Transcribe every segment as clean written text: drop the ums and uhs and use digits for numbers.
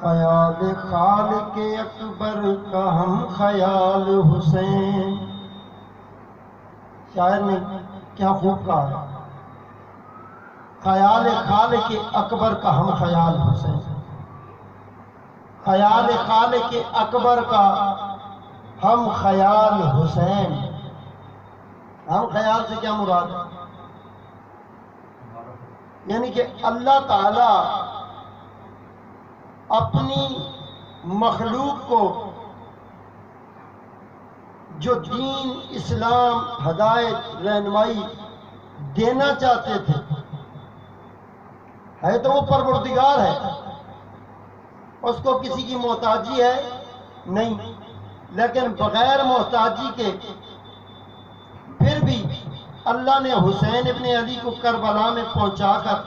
خیال خالق اکبر کا ہم خیال حسین. شاعر نے کیا خوب کہا ہے، خیال خالق اکبر کا ہم خیال حسین. خیال خالق اکبر کا ہم خیال حسین. ہم خیال سے کیا مراد ہے؟ یعنی کہ اللہ تعالی اپنی مخلوق کو جو دین، اسلام، ہدایت، رہنمائی دینا چاہتے تھے، ہے تو وہ پروردگار ہے، اس کو کسی کی محتاجی ہے نہیں، لیکن بغیر محتاجی کے پھر بھی اللہ نے حسین ابن علی کو کربلا میں پہنچا کر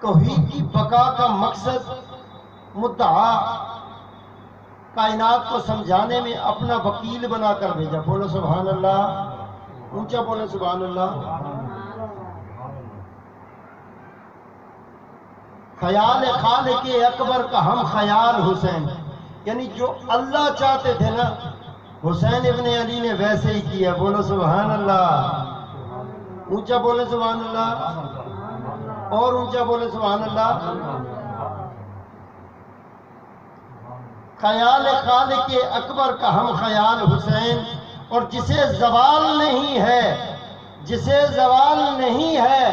توحید کی بقا کا مقصد، مدعا، کائنات کو سمجھانے میں اپنا وکیل بنا کر بھیجا. بولو سبحان اللہ، اونچا بولو سبحان اللہ. خیال خالق اکبر کا ہم خیال حسین، یعنی جو اللہ چاہتے تھے نا، حسین ابن علی نے ویسے ہی کیا. بولو سبحان اللہ، اونچا بولے سبحان اللہ، اور اونچا بولے سبحان اللہ. خیال خالق اکبر کا ہم خیال حسین، اور جسے زوال نہیں ہے، جسے زوال نہیں ہے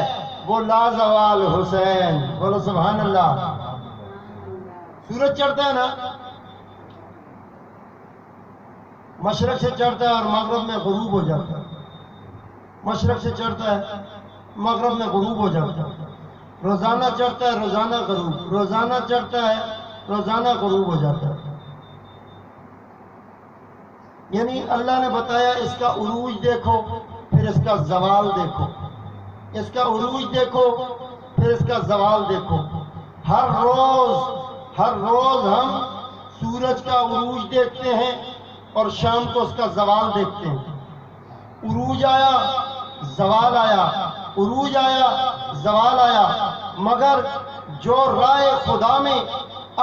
وہ لا زوال حسین. بولو سبحان اللہ. سورج چڑھتا ہے نا، مشرق سے چڑھتا ہے اور مغرب میں غروب ہو جاتا ہے. مشرق سے چڑھتا ہے، مغرب میں غروب ہو جاتا ہے. روزانہ چڑھتا ہے، روزانہ غروب، روزانہ چڑھتا ہے، روزانہ غروب ہو جاتا ہے. یعنی اللہ نے بتایا اس کا عروج دیکھو، پھر اس کا زوال دیکھو، اس کا عروج دیکھو، پھر اس کا زوال دیکھو. ہر روز ہم سورج کا عروج دیکھتے ہیں اور شام کو اس کا زوال دیکھتے ہیں. عروج آیا، زوال آیا، عروج آیا، زوال آیا. مگر جو رائے خدا میں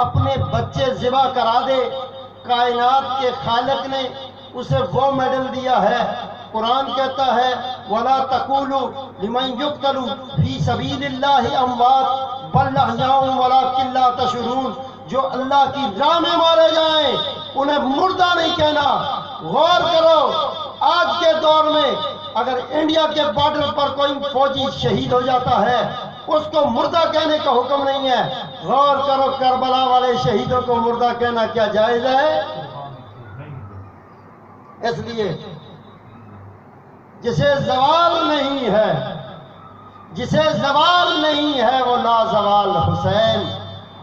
اپنے بچے ذبح کرا دے، کائنات کے خالق نے اسے وہ میڈل دیا ہے. قرآن کہتا ہے وَلَا تَقُولُوا لِمَنْ يُقْتَلُ فِي سَبِيلِ اللَّهِ أَمْوَاتٌ بَلْ أَحْيَاءٌ وَلَٰكِن لَّا تَشْعُرُونَ. جو اللہ کی راہ میں مارے جائیں انہیں مردہ نہیں کہنا. غور کرو، آج کے دور میں اگر انڈیا کے بارڈر پر کوئی فوجی شہید ہو جاتا ہے، اس کو مردہ کہنے کا حکم نہیں ہے. غور کرو، کربلا والے شہیدوں کو مردہ کہنا کیا جائز ہے؟ اس لیے جسے زوال نہیں ہے، جسے زوال نہیں ہے وہ لا زوال حسین.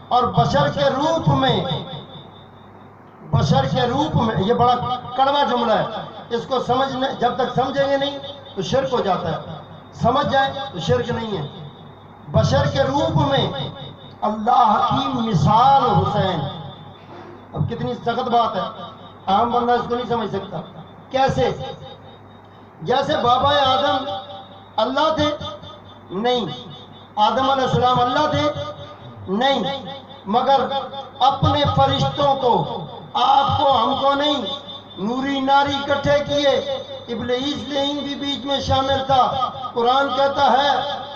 اور بشر کے روپ میں، بشر کے روپ میں، یہ بڑا کڑوا جملہ ہے، اس کو سمجھنے، جب تک سمجھیں گے نہیں تو شرک ہو جاتا ہے. سمجھ جائیں تو شرک نہیں ہے. بشر کے روپ میں اللہ کی مثال حسین. اب کتنی سخت بات ہے، عام بندہ اس کو نہیں سمجھ سکتا. کیسے؟ جیسے بابا آدم اللہ تھے؟ نہیں. آدم علیہ السلام اللہ تھے؟ نہیں. مگر اپنے فرشتوں کو، آپ کو، ہم کو نہیں، نوری ناری اکٹھے کیے. ابلیس لعین بھی بیچ میں شامل تھا. قرآن کہتا ہے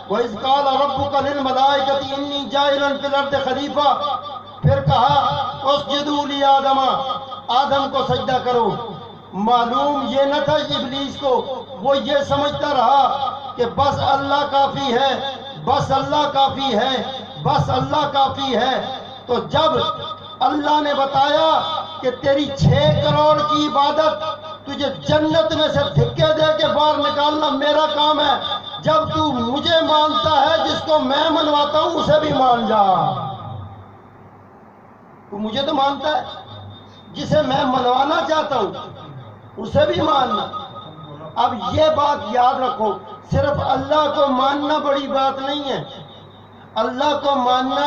وَإِذْ قَالَ رَبُّكَ لِلْمَلَائِكَةِ إِنِّي جَاعِلٌ فِي الْأَرْضِ خَلِيفَةً. پھر کہا اسجدوا لِآدَمَ، آدم کو سجدہ کرو. معلوم یہ نہ تھا ابلیس کو، وہ یہ سمجھتا رہا کہ بس اللہ کافی ہے، بس اللہ کافی ہے، بس اللہ کافی ہے. تو جب اللہ نے بتایا کہ تیری 6 کروڑ کی عبادت تجھے جنت میں سے دھکے دے کے باہر نکالنا میرا کام ہے. جب تو مجھے مانتا ہے، جس کو میں منواتا ہوں اسے بھی مان جا. تو مجھے تو مانتا ہے، جسے میں منوانا چاہتا ہوں اسے بھی ماننا. اب یہ بات یاد رکھو، صرف اللہ کو ماننا بڑی بات نہیں ہے، اللہ کو ماننا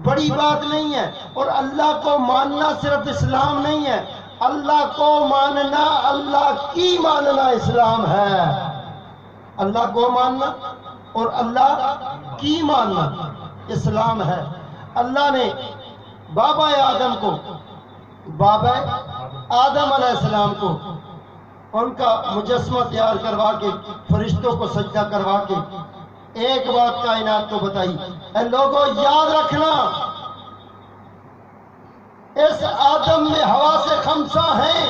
بڑی بات نہیں ہے. اور اللہ کو ماننا صرف اسلام نہیں ہے، اللہ کو ماننا، اللہ کی ماننا اسلام ہے. اللہ کو ماننا اور اللہ کی ماننا اسلام ہے. اللہ نے بابا آدم کو، بابا آدم علیہ السلام کو ان کا مجسمہ تیار کروا کے فرشتوں کو سجدہ کروا کے ایک بات کائنات کو بتائی، اے لوگوں یاد رکھنا اس آدم میں حواس خمسہ ہیں،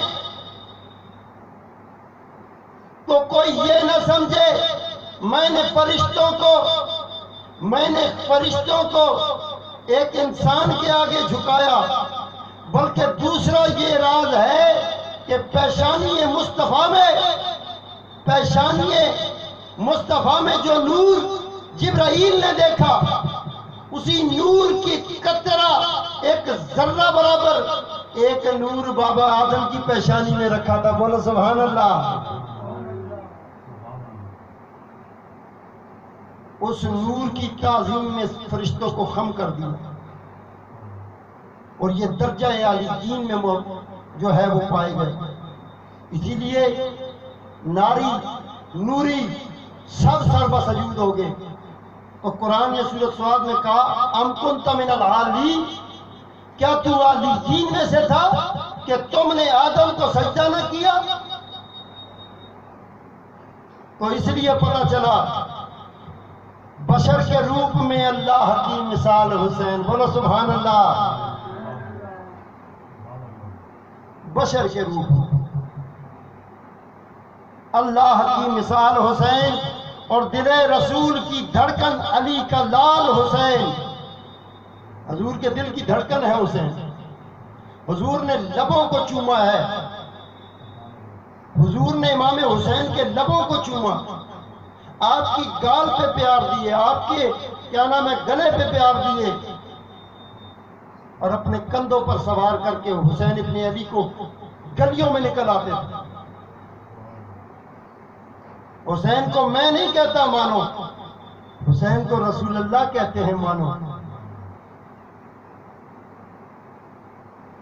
تو کوئی یہ نہ سمجھے میں نے فرشتوں کو ایک انسان کے آگے جھکایا، بلکہ دوسرا یہ راز ہے کہ پیشانی مصطفیٰ میں جو نور جبرائیل نے دیکھا، اسی نور کی قطرہ ایک ذرہ برابر ایک نور بابا آدم کی پیشانی میں رکھا تھا۔ بولو سبحان اللہ۔ اس نور کی تعظیم میں فرشتوں کو خم کر دیا، اور یہ درجہ عالی دین میں جو ہے وہ پائے گئے۔ اسی لیے ناری نوری سب سر بسجود ہو گئے۔ تو قرآن نے سورۃ صاد میں کہا ام کنت من العالی، کیا تو عالیین میں سے تھا کہ تم نے آدم کو سجدہ نہ کیا؟ تو اس لیے پتہ چلا بشر کے روپ میں اللہ کی مثال حسین۔ بولو سبحان اللہ۔ بشر کے روپ میں اللہ کی مثال حسین، اور دل رسول کی دھڑکن علی کا لال حسین۔ حضور کے دل کی دھڑکن ہے حسین۔ حضور نے لبوں کو چوما ہے، حضور نے امام حسین کے لبوں کو چوما، آپ کی گال پہ پیار دیے، آپ کے گلے پہ پیار دیے، اور اپنے کندھوں پر سوار کر کے حسین ابن علی کو گلیوں میں نکل آتے تھے۔ حسین کو میں نہیں کہتا مانو، حسین کو رسول اللہ کہتے ہیں مانو۔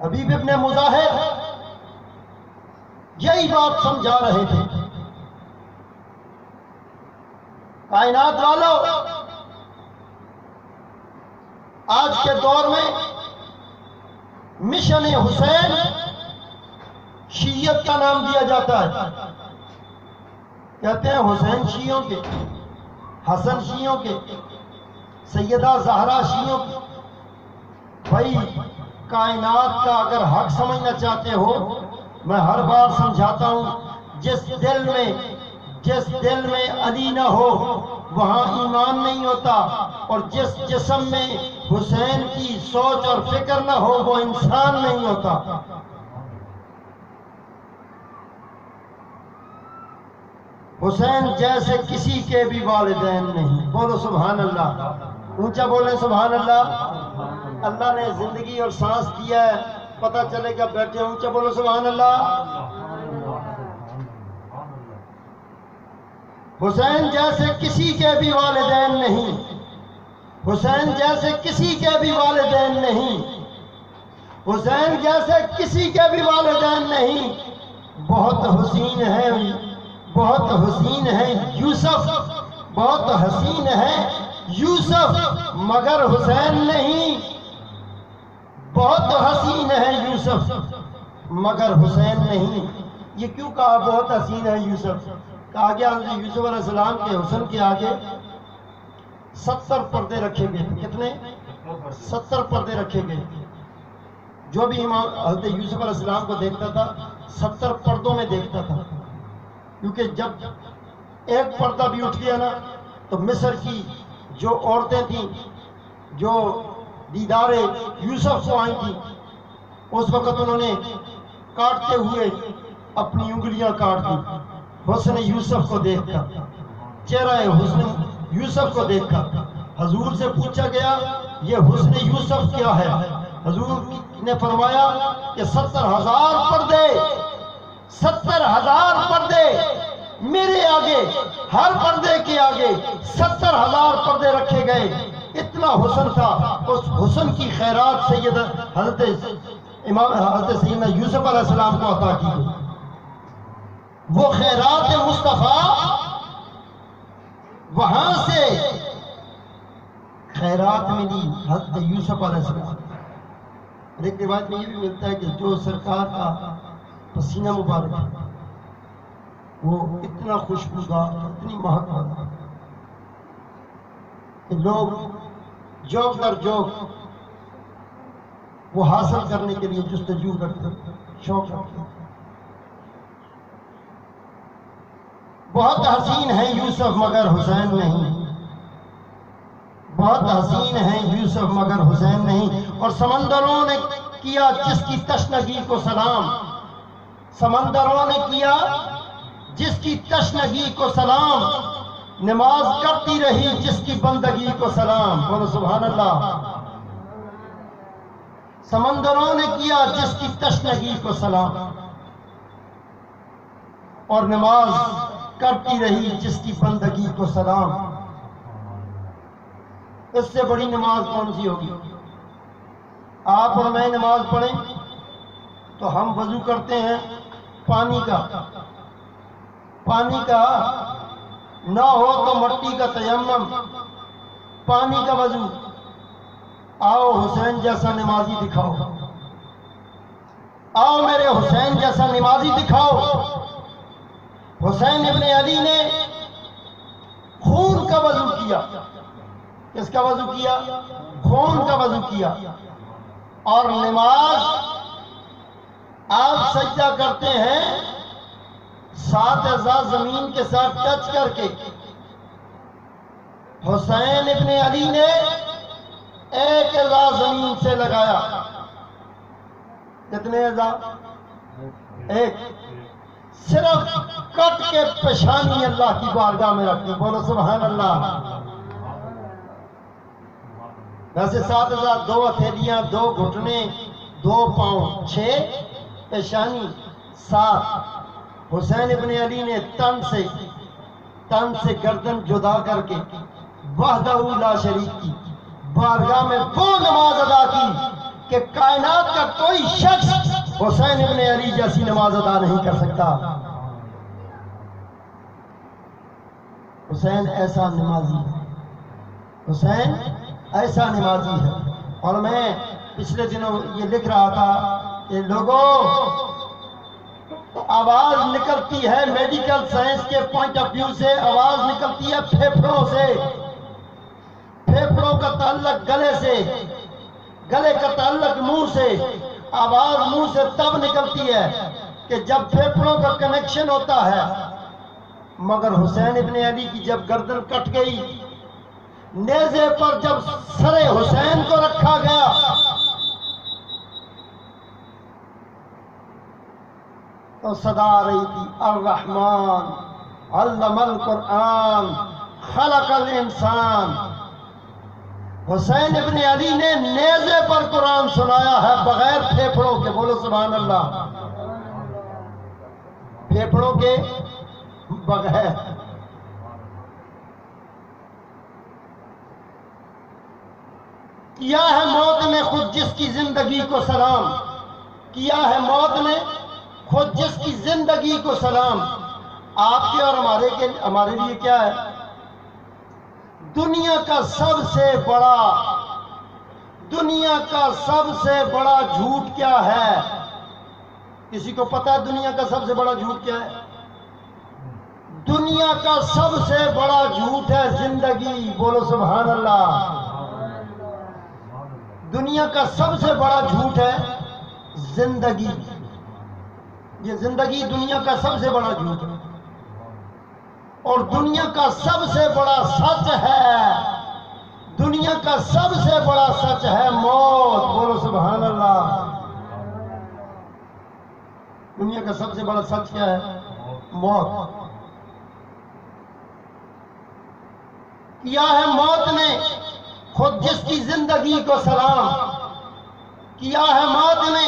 حبیب ابن مظاہر یہی بات سمجھا رہے تھے، کائنات والوں آج کے دور میں مشن حسین شیعت کا نام دیا جاتا ہے، کہتے ہیں حسین شیعوں کے، حسن شیعوں کے، سیدہ زہرا شیعوں کے۔ بھائی کائنات کا اگر حق سمجھنا چاہتے ہو، میں ہر بار سمجھاتا ہوں، جس دل میں علی نہ ہو وہاں ایمان نہیں ہوتا، اور جس جسم میں حسین کی سوچ اور فکر نہ ہو وہ انسان نہیں ہوتا۔ حسین جیسے کسی کے بھی والدین نہیں۔ بولو سبحان اللہ، اونچا بولیں سبحان اللہ۔ اللہ نے زندگی اور سانس دیا ہے، پتہ چلے گا بیٹھے، اونچا بولو سبحان اللہ۔ حسین جیسے کسی کے بھی والدین نہیں، حسین جیسے کسی کے بھی والدین نہیں، حسین جیسے کسی کے بھی والدین نہیں۔ بہت حسین ہے، بہت حسین ہے یوسف، بہت حسین ہے یوسف، مگر حسین نہیں۔ بہت حسین ہے یوسف مگر حسین نہیں۔ یہ کیوں کہا بہت حسین ہے یوسف؟ کہا گیا حضرت یوسف علیہ السلام کے حسن کے آگے 70 پردے رکھے گئے تھے۔ کتنے؟ 70 پردے رکھے گئے۔ جو بھی امام حضرت یوسف علیہ السلام کو دیکھتا تھا 70 پردوں میں دیکھتا تھا، کیونکہ جب ایک پردہ بھی اٹھ گیا نا تو مصر کی جو عورتیں تھیں جو دیدار یوسف کو آئی تھیں، اس وقت انہوں نے کاٹتے ہوئے اپنی انگلیاں کاٹ دی حسن یوسف کو دیکھ کر، چہرہ حسن یوسف کو دیکھ کر۔ حضور سے پوچھا گیا یہ حسن یوسف کیا ہے؟ حضور نے فرمایا کہ 70,000 پردے، 70,000 پردے میرے آگے، ہر پردے کے آگے 70,000 پردے رکھے گئے۔ اتنا حسن تھا، اس حسن کی خیرات حضرت سیدنا یوسف علیہ السلام کو عطا کی گئی۔ وہ خیرات مصطفیٰ وہاں سے خیرات ملی حضرت یوسف علیہ السلام. اور ایک روایت میں یہ بھی ملتا ہے کہ جو سرکار کا پسینہ مبارک ہے وہ اتنا خوشبودار، اتنی مہک والا کہ لوگ جوک در جوک وہ حاصل کرنے کے لیے جستجو کرتے، شوق رکھتے. بہت حسین ہیں یوسف مگر حسین نہیں، بہت حسین ہیں یوسف مگر حسین نہیں. اور سمندروں نے کیا جس کی تشنگی کو سلام، سمندروں نے کیا جس کی تشنگی کو سلام، نماز کرتی رہی جس کی بندگی کو سلام. بولو سبحان اللہ. سمندروں نے کیا جس کی تشنگی کو سلام، اور نماز کرتی رہی جس کی بندگی کو سلام. اس سے بڑی نماز کون سی ہوگی؟ آپ اور میں نماز پڑھیں تو ہم وضو کرتے ہیں پانی کا، پانی کا نہ ہو تو مٹی کا تیمم، پانی کا وضو. آؤ حسین جیسا نمازی دکھاؤ، آؤ میرے حسین جیسا نمازی دکھاؤ. حسین ابن علی نے خون کا وضو کیا. کس کا وضو کیا؟ خون کا وضو کیا. اور نماز آپ سجدہ کرتے ہیں 7 اعضاء زمین کے ساتھ ٹچ کر کے. حسین ابن علی نے 1 اعضاء زمین سے لگایا. کتنے اعضاء؟ 1. صرف کٹ کے پیشانی اللہ کی بارگاہ میں رکھتی. بولو سبحان اللہ. ویسے 7 اعضاء، 2 ہتھیلیاں، 2 گھٹنے، 2 پاؤں، 6 پیشانی، 7. حسین ابن علی نے تن سے گردن جدا کر کے وحدہ لا شریک کی بارگاہ میں وہ نماز ادا کی کہ کائنات کا کوئی شخص حسین ابن علی جیسی نماز ادا نہیں کر سکتا. حسین ایسا نمازی ہے، حسین ایسا نمازی ہے. اور میں پچھلے دنوں یہ لکھ رہا تھا کہ لوگوں، آواز نکلتی ہے میڈیکل سائنس کے پوائنٹ آف ویو سے، آواز نکلتی ہے پھیپھڑوں سے. پھیپھڑوں کا تعلق گلے سے، گلے کا تعلق منہ سے. آواز منہ سے تب نکلتی ہے کہ جب پھیپھڑوں کا کنیکشن ہوتا ہے. مگر حسین ابن علی کی جب گردن کٹ گئی، نیزے پر جب سر حسین کو رکھا گیا، تو صدا آ رہی تھی الرحمن علم القرآن خلق الانسان. حسین ابن علی نے نیزے پر قرآن سنایا ہے بغیر پھیپھڑوں کے. بولو سبحان اللہ. پھیپھڑوں کے بغیر. کیا ہے موت نے خود جس کی زندگی کو سلام، کیا ہے موت نے خود جس کی زندگی کو سلام. آپ کے اور ہمارے لیے کیا ہے؟ دنیا کا سب سے بڑا جھوٹ کیا ہے؟ کسی کو پتا ہے دنیا کا سب سے بڑا جھوٹ کیا ہے؟ دنیا کا سب سے بڑا جھوٹ ہے زندگی. بولو سبحان اللہ. دنیا کا سب سے بڑا جھوٹ ہے زندگی. یہ زندگی دنیا کا سب سے بڑا جھوٹ ہے. اور دنیا کا سب سے بڑا سچ ہے، دنیا کا سب سے بڑا سچ ہے موت. بولو سبحان اللہ. دنیا کا سب سے بڑا سچ کیا ہے؟ موت. کیا ہے موت نے خود جس کی زندگی کو سلام، کیا ہے موت نے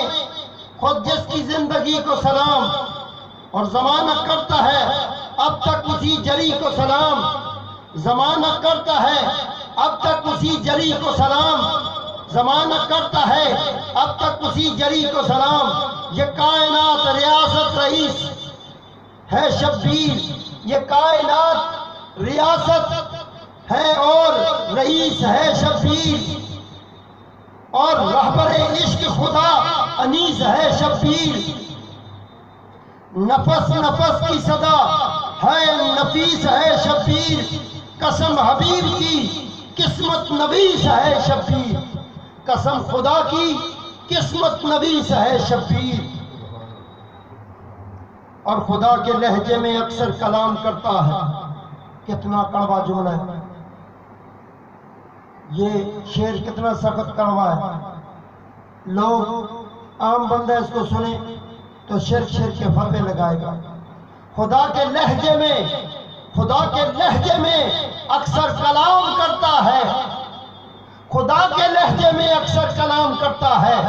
خود جس کی زندگی کو سلام. اور زمانہ کرتا ہے اب تک اسی جری کو سلام، زمانہ کرتا ہے اب تک اسی جری کو سلام، زمانہ کرتا ہے اب تک اسی جری کو سلام. یہ کائنات ریاست رئیس ہے شبیر، یہ کائنات ریاست ہے اور رئیس ہے شبیر، اور رہبر عشق خدا انیس ہے شبیر، نفس نفس کی صدا ہے نفیس ہے شبیر، قسم حبیب کی قسمت نویس ہے شبیر، قسم خدا کی قسمت نویس ہے شبیر۔ اور خدا کے لہجے میں اکثر کلام کرتا ہے۔ کتنا کڑوا جملہ ہے یہ، شعر کتنا سخت کڑوا ہے۔ لوگ عام بندہ اس کو سنے تو شرک کے پھپے لگائے گا۔ خدا کے لہجے میں اکثر کلام کرتا ہے، خدا کے لہجے میں اکثر کلام کرتا ہے۔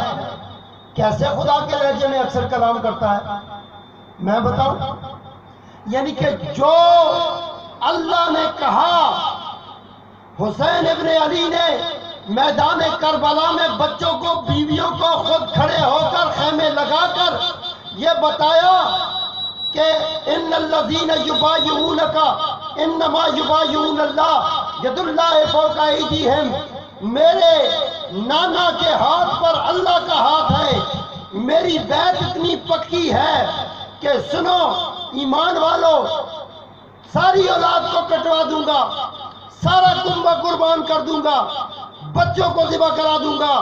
کیسے خدا کے لہجے میں اکثر کلام کرتا ہے میں بتاؤں؟ یعنی کہ جو اللہ نے کہا، حسین ابن علی نے میدان کربلا میں بچوں کو، بیویوں کو خود کھڑے ہو کر خیمے لگا کر یہ بتایا کہ ان الذین یبایعونک انما یبایعون اللہ ید اللہ فوق ایدیہم، میرے نانا کے ہاتھ پر اللہ کا ہاتھ ہے، میری بیعت اتنی پکی ہے کہ سنو ایمان والو، ساری اولاد کو کٹوا دوں گا، سارا کنبہ قربان کر دوں گا، بچوں کو ذبح کرا دوں گا،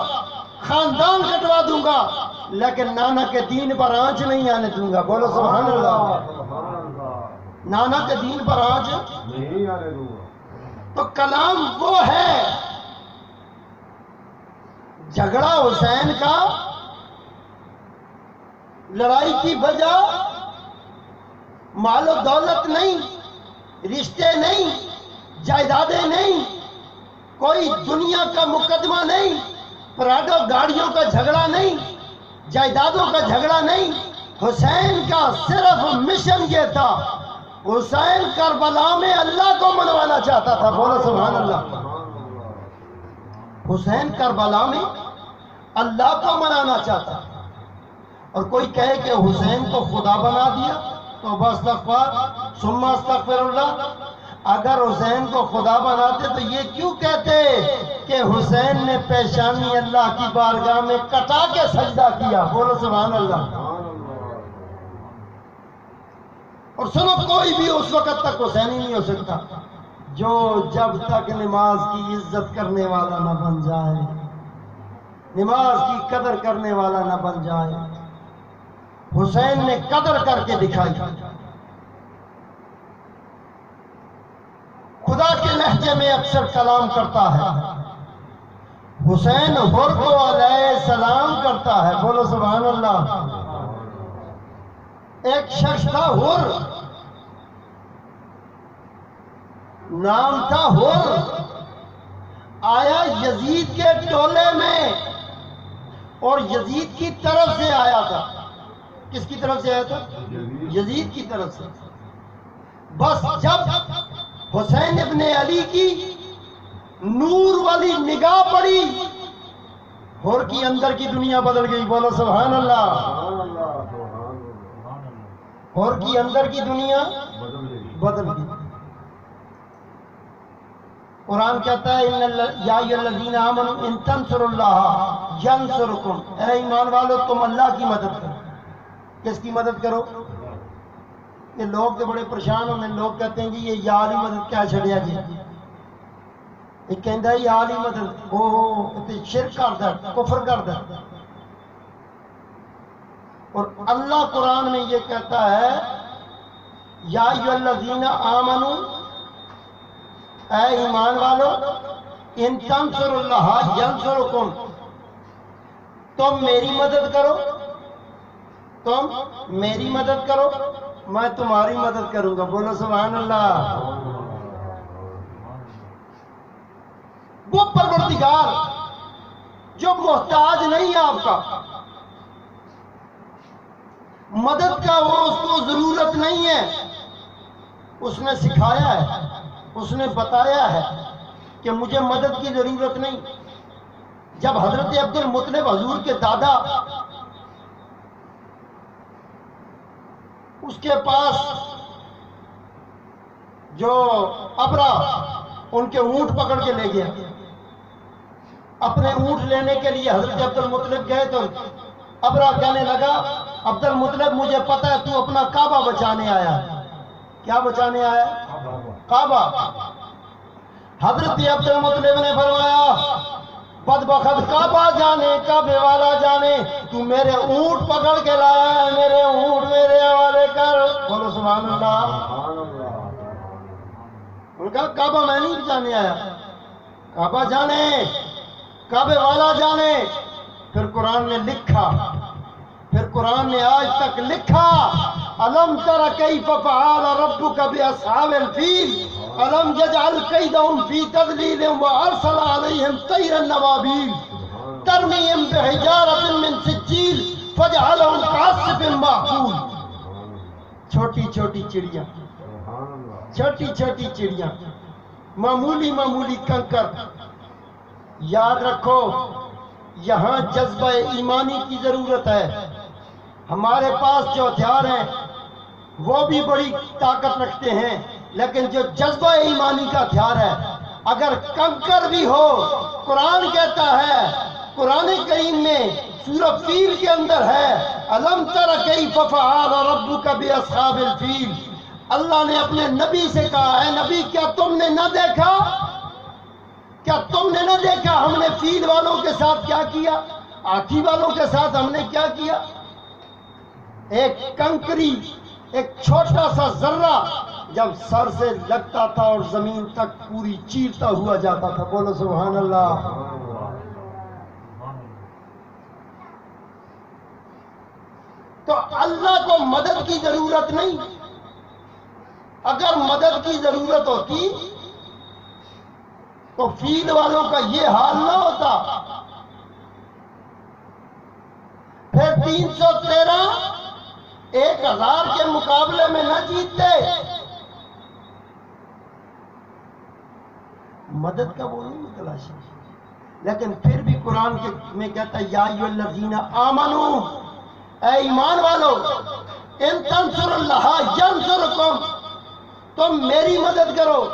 خاندان کٹوا دوں گا، لیکن نانا کے دین پر آنچ نہیں آنے دوں گا۔ بولو سبحان اللہ۔ نانا کے دین پر آنچ نہیں آنے دوں گا۔ تو کلام وہ ہے، جھگڑا حسین کا لڑائی کی وجہ مال و دولت نہیں، رشتے نہیں، جائیدادیں نہیں، کوئی دنیا کا مقدمہ نہیں، پراڈو گاڑیوں کا جھگڑا نہیں، جائیدادوں کا جھگڑا نہیں۔ حسین کا صرف مشن یہ تھا، حسین کربلا میں اللہ کو منوانا چاہتا تھا۔ بولو سبحان اللہ۔ حسین کربلا میں اللہ کو منانا چاہتا، اور کوئی کہے کہ حسین کو خدا بنا دیا تو بس استغفار ثم استغفر اللہ۔ اگر حسین کو خدا بناتے تو یہ کیوں کہتے کہ حسین نے پیشانی اللہ کی بارگاہ میں کٹا کے سجدہ کیا؟ بولو سبحان اللہ۔ اور سنو، کوئی بھی اس وقت تک حسینی نہیں ہو سکتا جو جب تک نماز کی عزت کرنے والا نہ بن جائے، نماز کی قدر کرنے والا نہ بن جائے۔ حسین نے قدر کر کے دکھائی۔ خدا کے لہجے میں اکثر کلام کرتا ہے۔ حسین حر کو علیہ السلام کرتا ہے۔ بولو سبحان اللہ۔ ایک شخص تھا حر، نام تھا حر، آیا یزید کے ٹولے میں، اور یزید کی طرف سے آیا تھا۔ کس کی طرف سے آیا تھا؟ یزید کی طرف سے۔ بس جب حسین ابن علی کی نور والی نگاہ پڑی، حر کی اندر کی دنیا بدل گئی۔ بولو سبحان اللہ۔ حر کی اندر کی دنیا بدل گئی۔ قرآن کہتا ہے یا ایھا الذین آمنوا ان تنصروا اللہ ینصرکم، اے ایمان والو تم اللہ کی مدد کرو۔ کس کی مدد کرو؟ یہ لوگ تو بڑے پریشان ہونے، لوگ کہتے ہیں جی یہ یا علی مدد کیا چھڑیا جی، یہ کہندا ہے یا علی مدد او تے شرک کردا، کفر کردا۔ اور اللہ قرآن میں یہ کہتا ہے یا ایھا الذین آمنوا، اے ایمان والو، ان تنصروا اللہ ینصرکم، تم میری مدد کرو، تم میری مدد کرو، میں تمہاری مدد کروں گا۔ بولو سبحان اللہ۔ وہ پروردگار جو محتاج نہیں ہے آپ کا، مدد کا وہ اس کو ضرورت نہیں ہے، اس نے سکھایا ہے، اس نے بتایا ہے کہ مجھے مدد کی ضرورت نہیں۔ جب حضرت عبد المطلب حضور کے دادا، اس کے پاس جو ابرا ان کے اونٹ پکڑ کے لے گیا. اپنے اونٹ لینے کے لیے حضرت عبد المطلب گئے تو ابرا کہنے لگا عبد المطلب مجھے پتا ہے تو اپنا کعبہ بچانے آیا. کیا بچانے آیا؟ کعبہ. حضرت عبد المطلب نے فرمایا بدبخت کعبہ جانے کعبے والا جانے تو میرے اونٹ پکڑ کے لایا ہے, میرے اونٹ میرے حوالے کر. بولو سبحان اللہ. ان کا کعبہ میں نہیں بچانے آیا, کعبہ جانے کعبے والا جانے. پھر قرآن نے لکھا, پھر قرآن نے آج تک لکھا الم تر کیف فعل ربک باصحاب الفیل الم یجعل کیدہم فی تضلیل وارسل علیہم طیرا ابابیل ترمیہم بحجارۃ من سجیل فجعلہم کعصف مأکول. چھوٹی چھوٹی چڑیاں, چھوٹی چھوٹی چڑیاں, معمولی معمولی کنکر. یاد رکھو یہاں جذبہ ایمانی کی ضرورت ہے. ہمارے پاس جو ہتھیار ہیں وہ بھی بڑی طاقت رکھتے ہیں, لیکن جو جذبہ ایمانی کا ہتھیار ہے اگر کنکر بھی ہو, قرآن کہتا ہے قرآن کریم میں سورہ فیل کے اندر ہے الم تر کیف فعل ربک باصحاب الفیل. اللہ نے اپنے نبی سے کہا ہے نبی کیا تم نے نہ دیکھا, کیا تم نے نہ دیکھا ہم نے فیل والوں کے ساتھ کیا کیا, ہاتھی والوں کے ساتھ ہم نے کیا کیا. ایک کنکری, ایک چھوٹا سا ذرہ جب سر سے لگتا تھا اور زمین تک پوری چیرتا ہوا جاتا تھا. بولو سبحان اللہ. تو اللہ کو مدد کی ضرورت نہیں. اگر مدد کی ضرورت ہوتی تو فیل والوں کا یہ حال نہ ہوتا. پھر 313 1000 کے مقابلے میں نہ جیتتے. مدد کا وہ نہیں تلاشی, لیکن پھر بھی قرآن میں کہتا ہے یا ایھا الذین آمنو, اے ایمان والو, ان تنصروا اللہ ینصرکم, تم میری مدد کرو,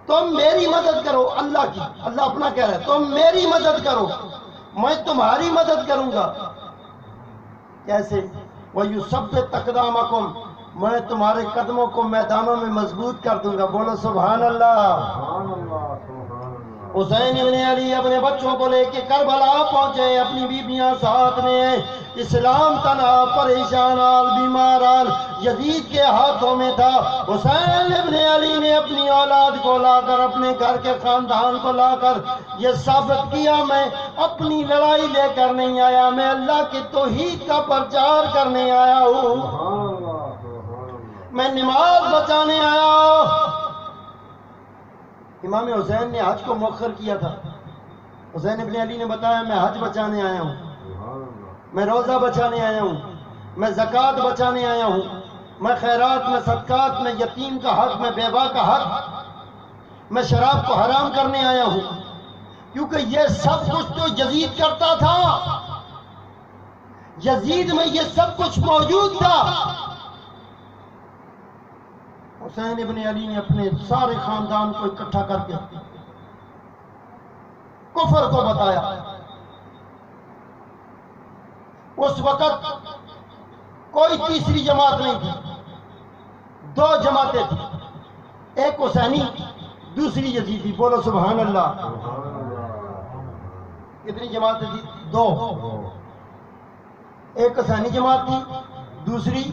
تم میری مدد کرو. اللہ کی, اللہ اپنا کہہ رہا ہے تم میری مدد کرو میں تمہاری مدد کروں گا. کیسے؟ وَيُثَبِّتْ أَقْدَامَكُمْ, میں تمہارے قدموں کو میدانوں میں مضبوط کر دوں گا. بولو سبحان اللہ. حسین ابن علی اپنے بچوں کو لے کے کربلا پہنچے, اپنی بیبیاں ساتھ میں. اسلام تنہا پریشان آل بیمار آل یزید کے ہاتھوں میں تھا. حسین ابن علی نے اپنی اولاد کو لا کر, اپنے گھر کے خاندان کو لا کر یہ ثابت کیا میں اپنی لڑائی لے کر نہیں آیا, میں اللہ کی توحید کا پرچار کرنے آیا ہوں, میں نماز بچانے آیا ہوں. امام حسین نے حج کو مؤخر کیا تھا. حسین ابن علی نے بتایا میں حج بچانے آیا ہوں, میں روزہ بچانے آیا ہوں, میں زکوٰۃ بچانے آیا ہوں, میں خیرات, میں صدقات, میں یتیم کا حق, میں بیوہ کا حق, میں شراب کو حرام کرنے آیا ہوں. کیونکہ یہ سب کچھ تو یزید کرتا تھا, یزید میں یہ سب کچھ موجود تھا. حسین ابن علی نے اپنے سارے خاندان کو اکٹھا کر کے کفر کو بتایا. اس وقت کوئی تیسری جماعت نہیں تھی, 2 جماعتیں تھیں, ایک حسینی دوسری یزیدی. بولو سبحان اللہ. کتنی جماعتیں تھی؟ 2. ایک حسینی جماعت تھی, دوسری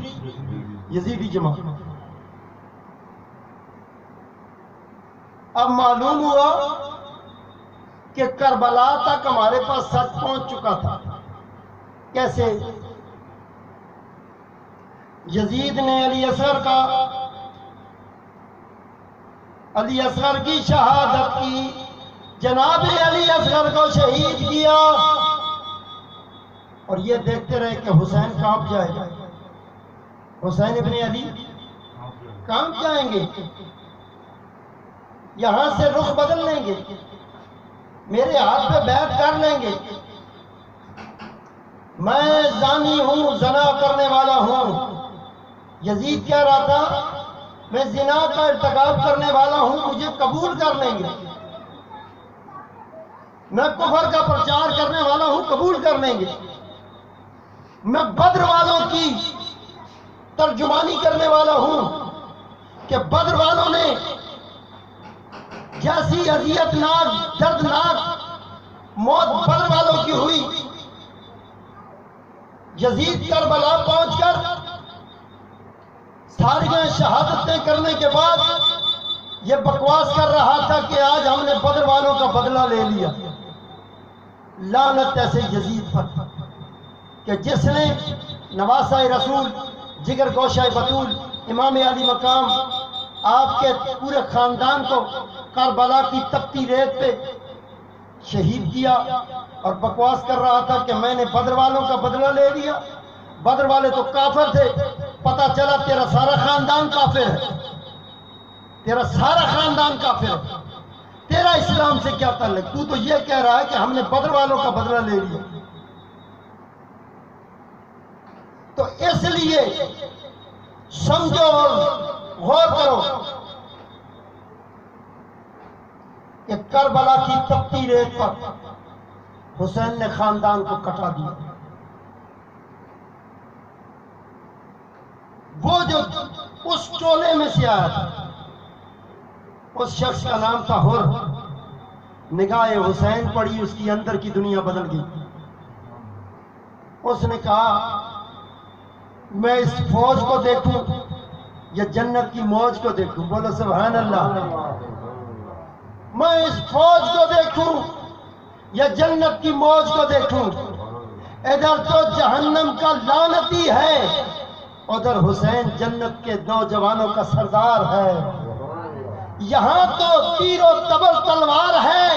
یزیدی جماعت. اب معلوم ہوا کہ کربلا تک ہمارے پاس سچ پہنچ چکا تھا. کیسے؟ یزید نے علی اصغر کی شہادت کی, جناب علی اصغر کو شہید کیا, اور یہ دیکھتے رہے کہ حسین کانپ جائے گا. حسین ابن علی کانپ جائیں گے, یہاں سے رخ بدل لیں گے, میرے ہاتھ پہ بیعت کر لیں گے. میں زانی ہوں, زنا کرنے والا ہوں. یزید کہہ رہا تھا میں زنا کا ارتکاب کرنے والا ہوں, مجھے قبول کر لیں گے. میں کفر کا پرچار کرنے والا ہوں، قبول کر لیں گے. میں بدر والوں کی ترجمانی کرنے والا ہوں کہ بدر والوں نے جیسی اذیت ناک دردناک موت بدر والوں کی ہوئی، یزید کربلا پہنچ کر ساریاں شہادتیں کرنے کے بعد یہ بکواس کر رہا تھا کہ آج ہم نے بدر والوں کا بدلہ لے لیا. لعنت ایسے یزید پر کہ جس نے نواسہ رسول، جگر گوشہ بطول، امام علی مقام، آپ کے پورے خاندان کو کربلا کی تپتی ریت پہ شہید کیا، اور بکواس کر رہا تھا کہ میں نے بدر والوں کا بدلہ لے لیا. بدر والے تو کافر تھے. پتہ چلا تیرا سارا خاندان کافر ہے، تیرا سارا خاندان کافر ہے. تیرا اسلام سے کیا تعلق؟ تو یہ کہہ رہا ہے کہ ہم نے بدر والوں کا بدلہ لے لیا. تو اس لیے سمجھو اور غور کرو کہ کربلا کی تپتی ریت پر حسین نے خاندان کو کٹا دیا. وہ جو اس ٹولے میں سے آیا تھا، اس شخص کا نام تھا حر. نگاہ حسین پڑی، اس کی اندر کی دنیا بدل گئی. اس نے کہا میں اس فوج کو دیکھوں یا جنت کی موج کو دیکھوں؟ بولو سبحان اللہ. میں اس فوج کو دیکھوں یا جنت کی موج کو دیکھوں؟ ادھر تو جہنم کا لعنتی ہے، ادھر حسین جنت کے نوجوانوں کا سردار ہے. یہاں تو تیر و تبر تلوار ہے،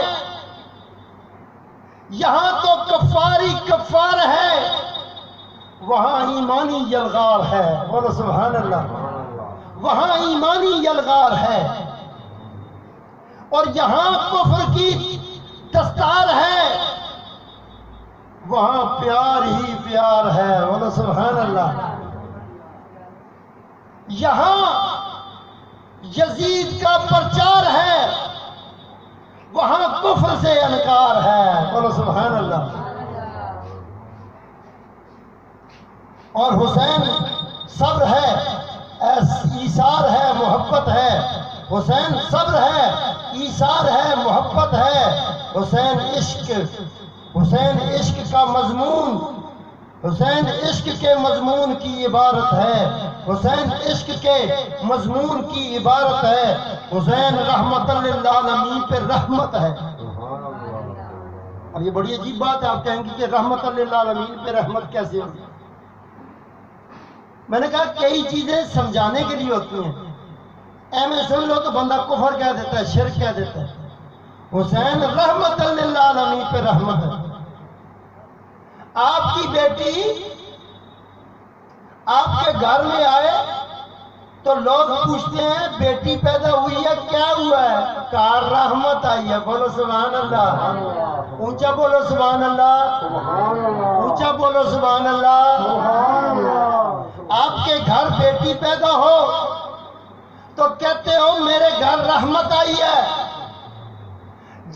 یہاں تو کفاری کفار ہے، وہاں ایمانی یلغار ہے. بولو سبحان اللہ. وہاں ایمانی یلغار ہے، اور یہاں کفر کی دستار ہے، وہاں پیار ہی پیار ہے. بولو سبحان اللہ. یہاں یزید کا پرچار ہے، وہاں کفر سے انکار ہے. بولو سبحان اللہ. اور حسین صبر ہے، ایثار ہے، محبت ہے. حسین صبر ہے، ایثار ہے، محبت ہے. حسین عشق کا مضمون، حسین عشق کے مضمون کی عبارت ہے. حسین عشق کے مضمون کی عبارت ہے. حسین رحمت للعالمین پہ رحمت ہے. اب یہ بڑی عجیب بات ہے، آپ کہیں گے کہ رحمت للعالمین پہ رحمت کیسے ہوگی؟ میں نے کہا کئی چیزیں سمجھانے کے لیے ہوتی ہیں. میں سن لو تو بندہ کفر کہہ دیتا ہے، شرک کہہ دیتا ہے. حسین رحمت للعالمین پہ رحمت ہے. آپ کی بیٹی آپ کے گھر میں آئے تو لوگ پوچھتے ہیں بیٹی پیدا ہوئی ہے، کیا ہوا ہے؟ کہا رحمت آئی ہے. بولو سبحان اللہ. اونچا بولو سبحان اللہ. اونچا بولو سبحان اللہ. آپ کے گھر بیٹی پیدا ہو تو کہتے ہو میرے گھر رحمت آئی ہے.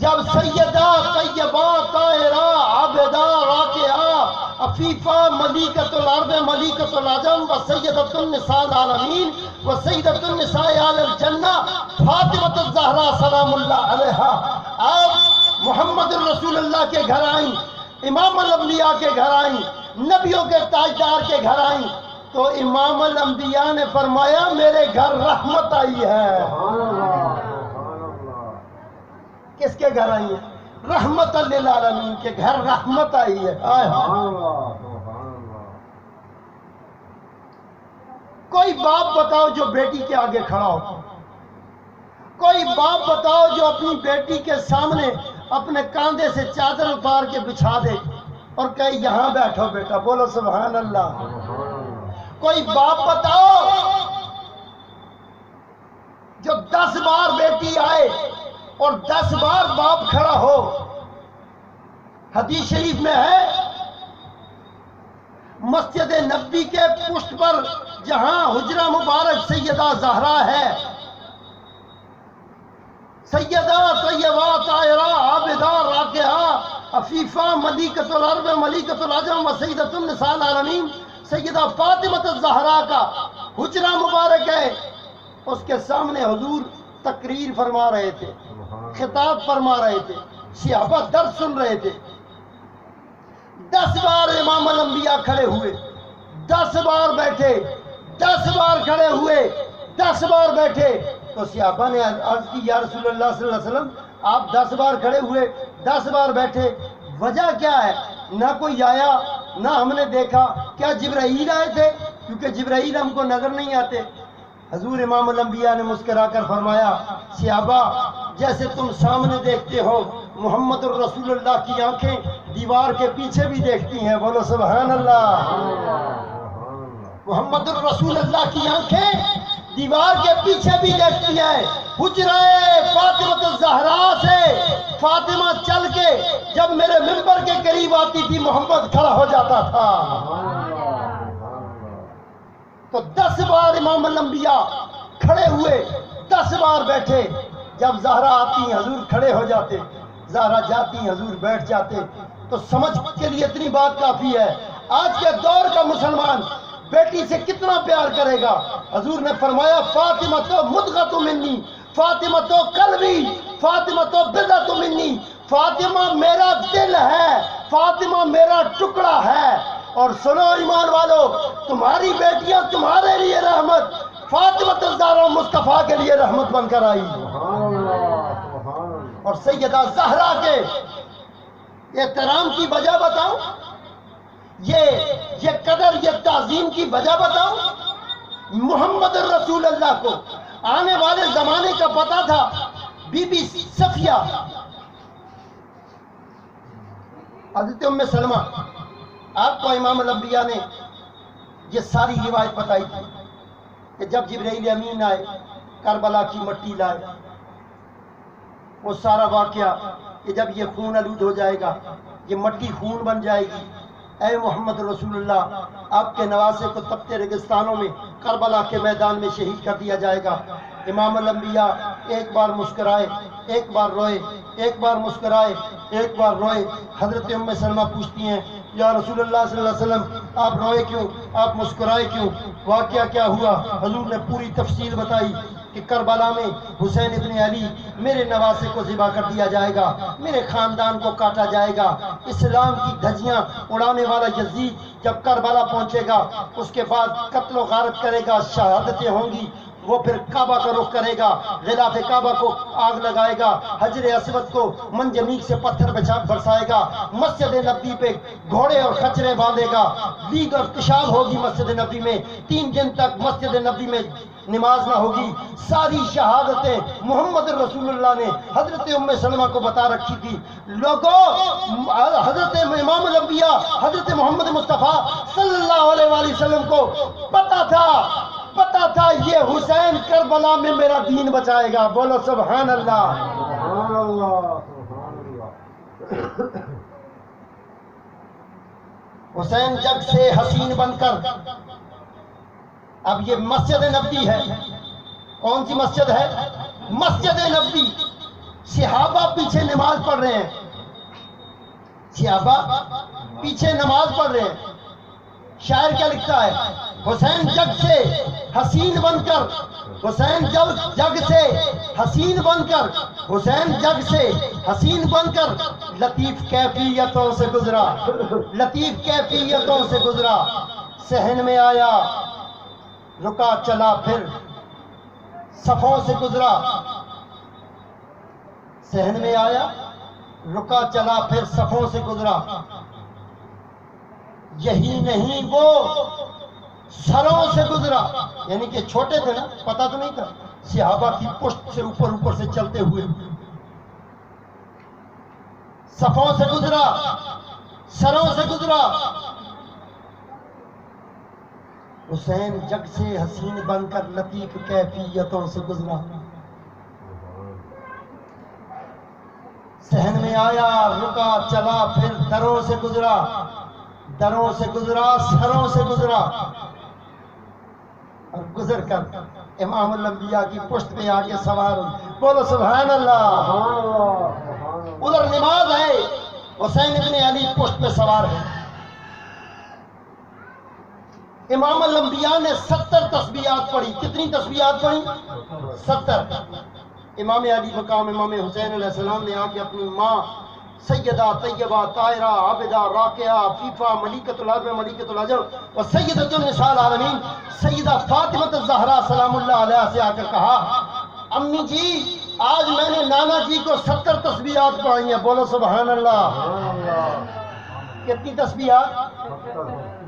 جب سیدہ طیبہ طاہرہ عابدہ راکعہ عفیفہ ملیکۃ الارض ملیکۃ العجم و سیدۃ النساء العالمین و سیدۃ النساء اہل الجنہ فاطمۃ الزہرا سلام اللہ علیہا آپ محمد الرسول اللہ کے گھر آئیں، امام الانبیاء کے گھر آئیں، نبیوں کے تاجدار کے گھر آئیں، تو امام الانبیاء نے فرمایا میرے گھر رحمت آئی ہے. کس کے گھر آئی ہے؟ رحمت للعالمین کے گھر رحمت آئی ہے. کوئی باپ بتاؤ جو بیٹی کے آگے کھڑا ہو، کوئی باپ بتاؤ جو اپنی بیٹی کے سامنے اپنے کاندھے سے چادر اتار کے بچھا دے اور کہے یہاں بیٹھو بیٹا. بولو سبحان اللہ. کوئی باپ بتاؤ جو 10 بار بیٹی آئے اور 10 بار باپ کھڑا ہو. حدیث شریف میں ہے مسجد نبوی کے پشت پر جہاں حجرہ مبارک سیدہ زہرا ہے، سیدہ طیبہ طاہرہ عابدہ راکعہ عفیفہ ملیکۃ العرب ملیکۃ العجم و سیدۃ النساء العالمین سیدہ فاطمہ الزہرا کا حجرہ مبارک ہے. اس کے سامنے حضور تقریر فرما رہے تھے، خطاب فرما رہے تھے، صحابہ درس سن رہے تھے. 10 بار امام الانبیاء کھڑے ہوئے، 10 بار بیٹھے، 10 بار کھڑے ہوئے، 10 بار بیٹھے. تو صحابہ نے عرض کی یا رسول اللہ صلی اللہ علیہ وسلم آپ 10 بار کھڑے ہوئے، 10 بار بیٹھے، وجہ کیا ہے؟ نہ کوئی آیا نہ ہم نے دیکھا. کیا جبرائیل آئے تھے؟ کیونکہ جبرائیل ہم کو نظر نہیں آتے. حضور امام الانبیاء نے مسکرا کر فرمایا صحابہ جیسے تم سامنے دیکھتے ہو محمد الرسول اللہ کی آنکھیں دیوار کے پیچھے بھی دیکھتی ہیں. بولو سبحان اللہ. محمد الرسول اللہ کی آنکھیں دیوار کے پیچھے بھی دیکھتی ہیں. حجرہ فاطمہ الزہرا سے فاطمہ چل کے جب میرے منبر کے قریب آتی تھی محمد کھڑا ہو جاتا تھا. تو 10 بار امام الانبیاء کھڑے ہوئے، 10 بار بیٹھے. جب زہرا آتی حضور کھڑے ہو جاتے، زہرا جاتی حضور بیٹھ جاتے. تو سمجھ کے لیے اتنی بات کافی ہے. آج کے دور کا مسلمان بیٹی سے کتنا پیار کرے گا؟ حضور نے فرمایا فاطمہ تو مدغۃ منی، فاطمہ تو قلبی، فاطمہ تو بضعۃ منی. فاطمہ میرا دل ہے، فاطمہ میرا ٹکڑا ہے. اور سنو ایمان والو، تمہاری بیٹیاں تمہارے لیے رحمت، فاطمہ الزہرا مصطفیٰ کے لیے رحمت بن کر آئی. اور سیدہ زہرا کے احترام کی وجہ بتاؤں، یہ قدر، یہ تعظیم کی وجہ بتاؤں. محمد الرسول اللہ کو آنے والے زمانے کا پتا تھا. بی بی صفیہ حضرت ام سلمہ، آپ کو امام الانبیاء نے یہ ساری روایت بتائی تھی کہ جب جبرائیل امین آئے کربلا کی مٹی لائے، وہ سارا واقعہ کہ جب یہ خون آلود ہو جائے گا، یہ مٹی خون بن جائے گی، اے محمد رسول اللہ آپ کے نواسے کو تپتے ریگستانوں میں کربلا کے میدان میں شہید کر دیا جائے گا. امام الانبیاء ایک بار مسکرائے، ایک بار روئے، ایک بار مسکرائے، ایک بار روئے. حضرت ام سلمہ پوچھتی ہیں یا رسول اللہ صلی اللہ علیہ وسلم آپ روئے کیوں، آپ مسکرائے کیوں، واقعہ کیا ہوا؟ حضور نے پوری تفصیل بتائی کہ کربلا میں حسین ابن علی میرے نواسے کو ذبح کر دیا جائے گا، میرے خاندان کو کاٹا جائے گا. اسلام کی دھجیاں اڑانے والا یزید جب کربلا پہنچے گا اس کے بعد قتل و غارت کرے گا، شہادتیں ہوں گی. وہ پھر کعبہ کا رخ کرے گا، غلاف کعبہ کو آگ لگائے گا، حجر اسود کو منجنیق سے پتھر برسائے گا، مسجد نبوی پہ گھوڑے اور خچرے باندھے گا، لیگ اور پیشاب ہوگی مسجد نبوی میں. 3 دن تک مسجد نبوی میں نماز نہ ہوگی. ساری شہادتیں محمد رسول اللہ نے حضرت ام سلمہ کو بتا رکھی تھی. لوگوں، حضرت امام الانبیاء حضرت محمد مصطفیٰ صلی اللہ علیہ وآلہ وسلم کو پتا تھا یہ حسین کربلا میں میرا دین بچائے گا. بولو سبحان اللہ. سبحان اللہ. حسین جگ سے حسین بن کر، اب یہ مسجد نبوی ہے. کون سی مسجد ہے؟ مسجد نبوی. صحابہ پیچھے نماز پڑھ رہے ہیں، صحابہ پیچھے نماز پڑھ رہے ہیں. شاعر کیا لکھتا ہے؟ حسین جگ سے حسین بن کر، حسین جگ سے حسین بن کر، حسین جگ سے حسین بن کر لطیف کیفیتوں سے گزرا، لطیف کیفیتوں سے گزرا. صحن میں آیا رکا چلا پھر صفوں سے گزرا. صحن میں آیا رکا چلا پھر صفوں سے گزرا. یہی نہیں وہ سروں سے گزرا، یعنی کہ چھوٹے تھے نا، پتہ تو نہیں تھا. صحابہ کی پشت سے اوپر سے چلتے ہوئے صفوں سے گزرا، سروں سے گزرا. حسین جگ سے حسین بن کر لطیف کیفیتوں سے گزرا. صحن میں آیا رکا چلا پھر دروں سے گزرا، دروں سے گزرا، سروں سے گزرا. اور گزر کر امام الانبیاء کی پشت پہ آ کے سوار بولو سبحان اللہ۔ ادھر نماز ہے، حسین ابن علی پشت پہ سوار ہے۔ امام الانبیاء نے 70 تسبیحات پڑھی۔ کتنی تسبیحات پڑھی؟ 70۔ امام علی مقام امام حسین علیہ السلام نے آ کے اپنی ماں سیدہ طیبہ طاہرہ عابدہ راکعہ عفیفہ ملکۃ العرب ملکۃ العجم و سیدۃ النساء العالمین سیدہ فاطمہ الزہرا سلام اللہ علیہا سے آ کر کہا، امی جی آج میں نے نانا جی کو 70 تسبیحات پڑھی ہیں۔ بولو سبحان اللہ۔ کتنی تسبیحات؟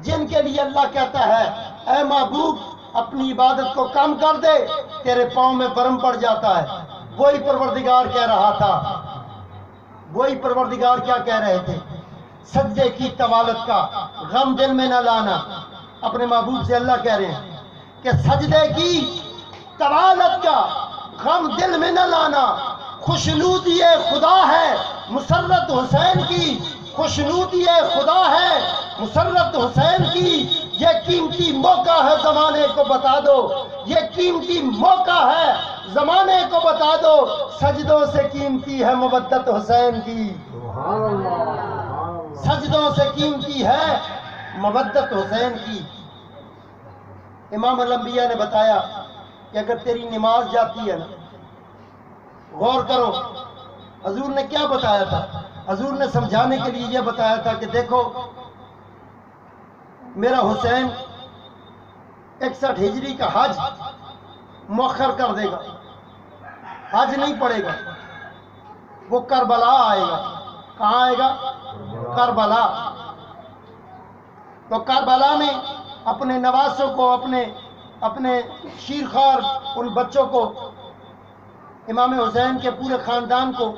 جن کے لیے اللہ کہتا ہے اے محبوب اپنی عبادت کو کم کر دے، تیرے پاؤں میں برم پڑ جاتا ہے۔ وہی پروردگار کہہ رہا تھا، وہی پروردگار کیا کہہ رہے تھے؟ سجدے کی طوالت کا غم دل میں نہ لانا۔ اپنے محبوب سے اللہ کہہ رہے ہیں کہ سجدے کی طوالت کا غم دل میں نہ لانا، خوشنودی خدا ہے مسرت حسین کی، خوشنودی خدا ہے مسرت حسین کی، یہ قیمتی موقع ہے زمانے کو بتا دو، یہ قیمتی موقع ہے زمانے کو بتا دو، سجدوں سے قیمتی ہے مودت حسین کی، سجدوں سے قیمتی ہے مودت حسین کی۔ امام الانبیاء نے بتایا کہ اگر تیری نماز جاتی ہے نا، غور کرو حضور نے کیا بتایا تھا؟ حضور نے سمجھانے کے لیے یہ بتایا تھا کہ دیکھو میرا حسین 61 ہجری کا حج مؤخر کر دے گا، حج نہیں پڑے گا، وہ کربلا آئے گا۔ کہاں آئے گا؟ کربلا۔ تو کربلا میں اپنے نواسوں کو، اپنے شیرخوار ان بچوں کو، امام حسین کے پورے خاندان کو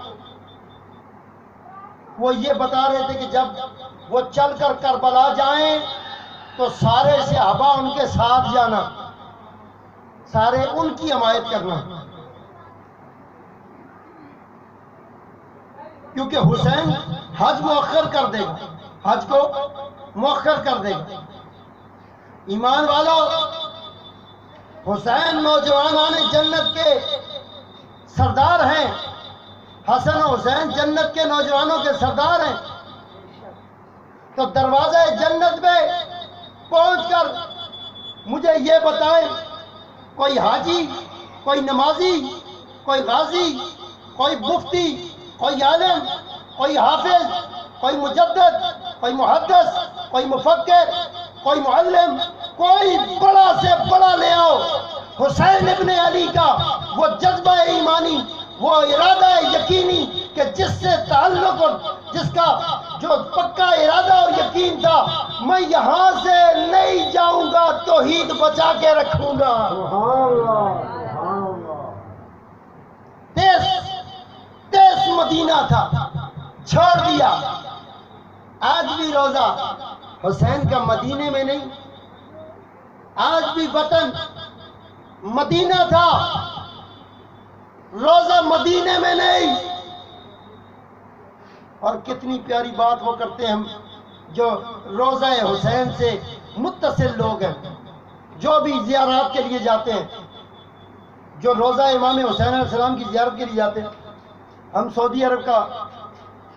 وہ یہ بتا رہے تھے کہ جب وہ چل کر کربلا جائیں تو سارے صحابہ ان کے ساتھ جانا، سارے ان کی حمایت کرنا، کیونکہ حسین حج مؤخر کر دے گا، حج کو مؤخر کر دے گا۔ ایمان والو، حسین نوجوانان جنت کے سردار ہیں، حسن و حسین جنت کے نوجوانوں کے سردار ہیں۔ تو دروازہ جنت میں پہنچ کر مجھے یہ بتائیں، کوئی حاجی، کوئی نمازی، کوئی غازی، کوئی مفتی، کوئی عالم، کوئی حافظ، کوئی مجدد، کوئی محدث، کوئی مفکر، کوئی معلم، کوئی بڑا سے بڑا لے آؤ، حسین ابن علی کا وہ جذبہ ایمانی، وہ ارادہ یقینی کہ جس سے تعلق اور جس کا جو پکا ارادہ اور یقین تھا، میں یہاں سے نہیں جاؤں گا، توحید بچا کے رکھوں گا۔ تیس مدینہ تھا، چھوڑ دیا۔ آج بھی روزہ حسین کا مدینے میں نہیں، آج بھی وطن مدینہ تھا، روزہ مدینے میں نہیں۔ اور کتنی پیاری بات وہ کرتے ہیں، ہم جو روزہ حسین سے متصل لوگ ہیں، جو بھی زیارات کے لیے جاتے ہیں، جو روزہ امام حسین علیہ السلام کی زیارت کے لیے جاتے ہیں۔ ہم سعودی عرب کا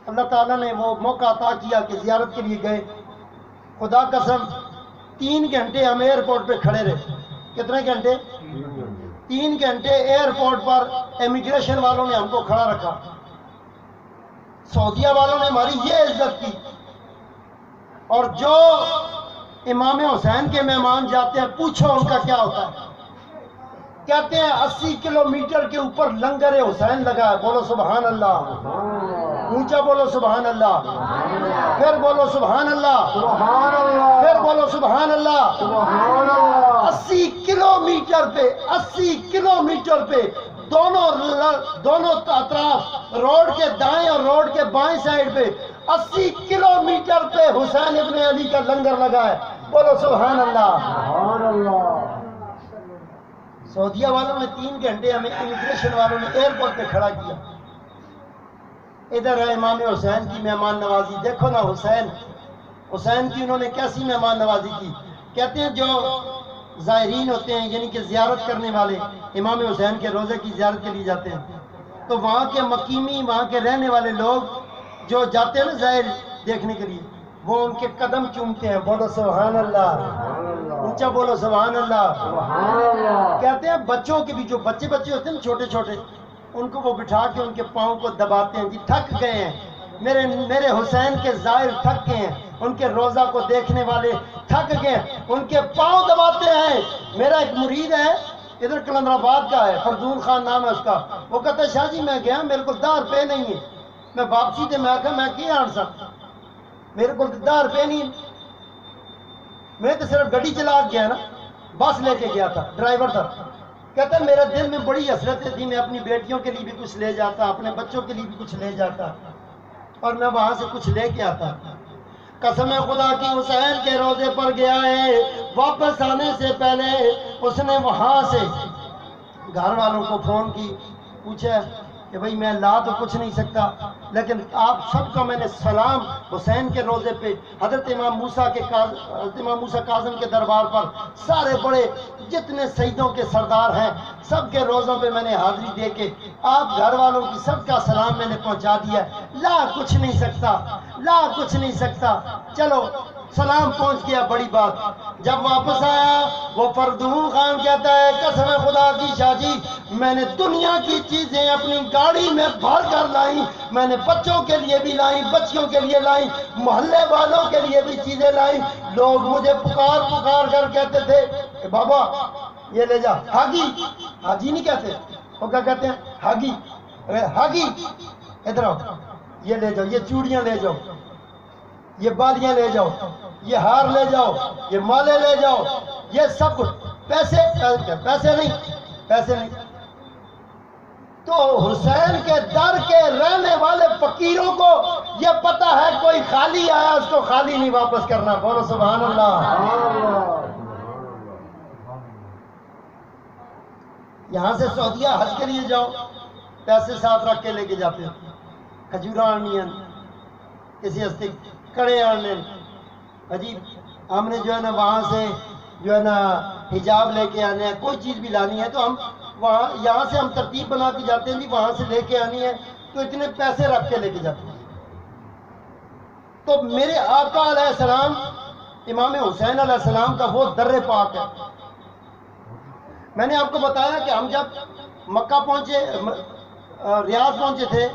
اللہ تعالیٰ نے وہ موقع عطا کیا کہ زیارت کے لیے گئے، خدا قسم 3 گھنٹے ہم ایئرپورٹ پہ کھڑے رہے۔ کتنے گھنٹے؟ 3 گھنٹے ایئرپورٹ پر امیگریشن والوں نے ہم کو کھڑا رکھا۔ سعودیہ والوں نے ہماری یہ عزت کی۔ اور جو امام حسین کے مہمان جاتے ہیں، پوچھو ان کا کیا ہوتا ہے؟ کہتے ہیں 80 کلومیٹر کے اوپر لنگر حسین لگا ہے۔ بولو سبحان اللہ، اونچا بولو سبحان اللہ، پھر بولو سبحان اللہ، پھر بولو سبحان اللہ۔ 80 کلومیٹر پہ، 80 کلومیٹر پہ دونوں اطراف، روڈ کے دائیں اور روڈ کے بائیں سائڈ پہ 80 کلومیٹر پہ حسین ابن علی کا لنگر لگا ہے۔ بولو سبحان اللہ۔ سعودیہ والوں نے 3 گھنٹے ہمیں امیگریشن والوں نے ایئرپورٹ پہ کھڑا کیا۔ ادھر ہے امام حسین کی مہمان نوازی، دیکھو نا حسین کی انہوں نے کیسی مہمان نوازی کی۔ کہتے ہیں جو زائرین ہوتے ہیں، یعنی کہ زیارت کرنے والے، امام حسین کے روزے کی زیارت کے لیے جاتے ہیں، تو وہاں کے مقیمی، وہاں کے رہنے والے لوگ جو جاتے ہیں نا ظاہر دیکھنے کے لیے، وہ ان کے قدم چومتے ہیں. بولو سبحان اللہ، اونچا بولو سبحان اللہ. کہتے ہیں بچوں کے بھی، جو بچے ہوتے ہیں نا چھوٹے چھوٹے، ان کو وہ بٹھا کے ان کے پاؤں کو دباتے ہیں. جی تھک گئے ہیں میرے حسین کے زائر، تھک گئے ہیں، ان کے روزہ کو دیکھنے والے تھک گئے ہیں، ان کے پاؤں دباتے ہیں. میرا ایک مرید ہے ادھر کلندر آباد کا ہے، فرزون خان نام ہے اس کا. وہ کہتا ہے شاہ جی میں گیا، میرے کو 10 روپے نہیں ہے. میں واپسی تے میں کہا میں کیا آن سکتا، میرے کو 10 روپے نہیں. میں تو صرف گاڑی چلا گیا نا، بس لے کے گیا تھا، ڈرائیور تھا. کہتا ہے میرے دل میں بڑی حسرتیں تھی، میں اپنی بیٹیوں کے لیے بھی کچھ لے جاتا، اپنے بچوں کے لیے بھی کچھ لے جاتا، اور میں وہاں سے کچھ لے کے آتا. قسم خدا کی حسین کے روزے پر گیا ہے، واپس آنے سے پہلے اس نے وہاں سے گھر والوں کو فون کی، پوچھا کہ بھئی میں لا تو کچھ نہیں سکتا، لیکن آپ سب کا میں نے سلام حسین کے روزے پہ، حضرت امام موسیٰ کاظم کے دربار پر سارے بڑے جتنے سیدوں کے سردار ہیں سب کے روزوں پہ میں نے حاضری دے کے آپ گھر والوں کی سب کا سلام میں نے پہنچا دیا. لا کچھ نہیں سکتا، لا کچھ نہیں سکتا. چلو سلام پہنچ گیا، بڑی بات. جب واپس آیا وہ فرزون خان کہتا ہے قسم خدا کی شاہ جی میں نے دنیا کی چیزیں اپنی گاڑی میں بھر کر لائی، میں نے بچوں کے لیے بھی لائی، بچیوں کے لیے لائی، محلے والوں کے لیے بھی چیزیں لائی. لوگ مجھے پکار کر کہتے تھے کہ بابا یہ لے جا. حاجی نہیں کہتے، وہ کیا کہتے ہیں حاجی ادھر آؤ، یہ لے جاؤ، یہ چوڑیاں لے جاؤ، یہ بالیاں لے جاؤ، یہ ہار لے جاؤ، یہ مالے لے جاؤ، یہ سب کچھ. پیسے نہیں. تو حسین کے در کے رہنے والے فقیروں کو یہ پتہ ہے کوئی خالی آیا اس کو خالی نہیں واپس کرنا. بولو سبحان اللہ. یہاں سے سعودیہ حج کے لیے جاؤ، پیسے ساتھ رکھ کے لے کے جاتے ہیں، کھجورا آنی ہیں، کسی ہستے کڑے آنے. عجیب ہم نے جو ہے نا وہاں سے جو ہے نا حجاب لے کے آنے ہیں، کوئی چیز بھی لانی ہے تو ہم وہاں یہاں سے ہم ترتیب بنا کے جاتے ہیں، وہاں سے لے کے آنی ہے تو اتنے پیسے رکھ کے لے کے جاتے ہیں. تو میرے آقا علیہ السلام امام حسین علیہ السلام کا وہ در پاک ہے. میں نے آپ کو بتایا کہ ہم جب مکہ پہنچے، ریاض پہنچے تھے،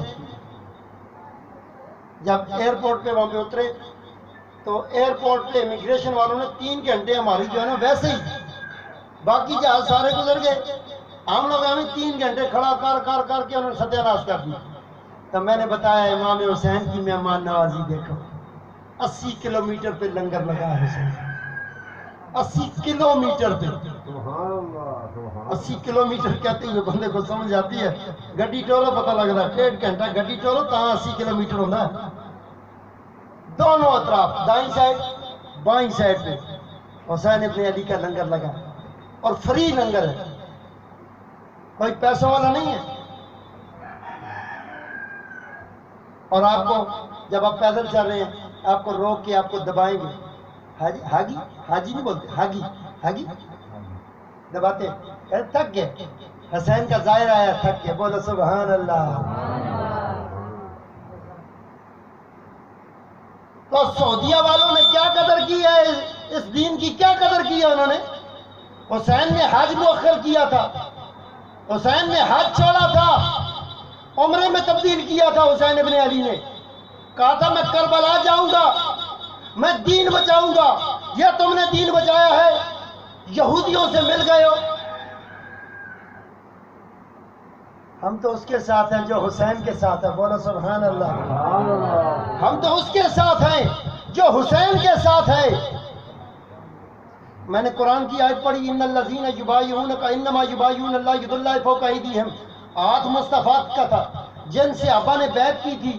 جب ایئرپورٹ پہ وہاں پہ اترے تو ایئرپورٹ پہ امیگریشن والوں نے 3 گھنٹے ہماری جو ہے نا ویسے ہی، باقی جہاز سارے گزر گئے، ہم لوگ ہمیں 3 گھنٹے کھڑا کر کے انہوں نے ستیہ ناش کر دیا. تو میں نے بتایا امام حسین کی مہمان نوازی دیکھو، 80 کلومیٹر پہ لنگر لگا ہے حسین، 80 کلومیٹر پہ. 80 کلومیٹر کہتے ہوئے بندے کو سمجھ آتی ہے، گڈی ٹولو پتہ لگ رہا ہے 1.5 گھنٹہ گڈی ٹولو تاں 80 کلومیٹر ہوتا ہے. دونوں اطراف دائیں سائڈ بائیں سائڈ پہ حسین ابن علی کا لنگر لگا، اور فری لنگر ہے، کوئی پیسوں والا نہیں ہے. اور آپ کو جب آپ پیدل چل رہے ہیں آپ کو روک کے آپ کو دبائیں گے. حاجی نہیں بولتے، حاجی دباتے. تھک گئے، حسین کا ظاہر آیا، تھک گئے. بولو سبحان اللہ. تو سعودیہ والوں نے کیا قدر کی ہے، اس دین کی کیا قدر کی ہے انہوں نے. حسین نے حج مؤخر کیا تھا، حسین نے حج چھوڑا تھا، عمرے میں تبدیل کیا تھا. حسین ابن علی نے کہا تھا میں کربلا جاؤں گا، میں دین بچاؤں گا. یہ تم نے دین بچایا ہے، یہودیوں سے مل گئے ہو. ہم تو اس کے ساتھ ہیں جو حسین کے ساتھ ہے. بولو سبحان اللہ. ہم تو اس کے ساتھ ہیں جو حسین کے ساتھ ہے. میں نے قرآن کی آیت پڑھی، ان الذین یبایعونک انما یبایعون اللہ ید اللہ فوق ایدیہم. ہاتھ مصطفیٰ کا تھا، جن صحابہ نے بیعت کی تھی.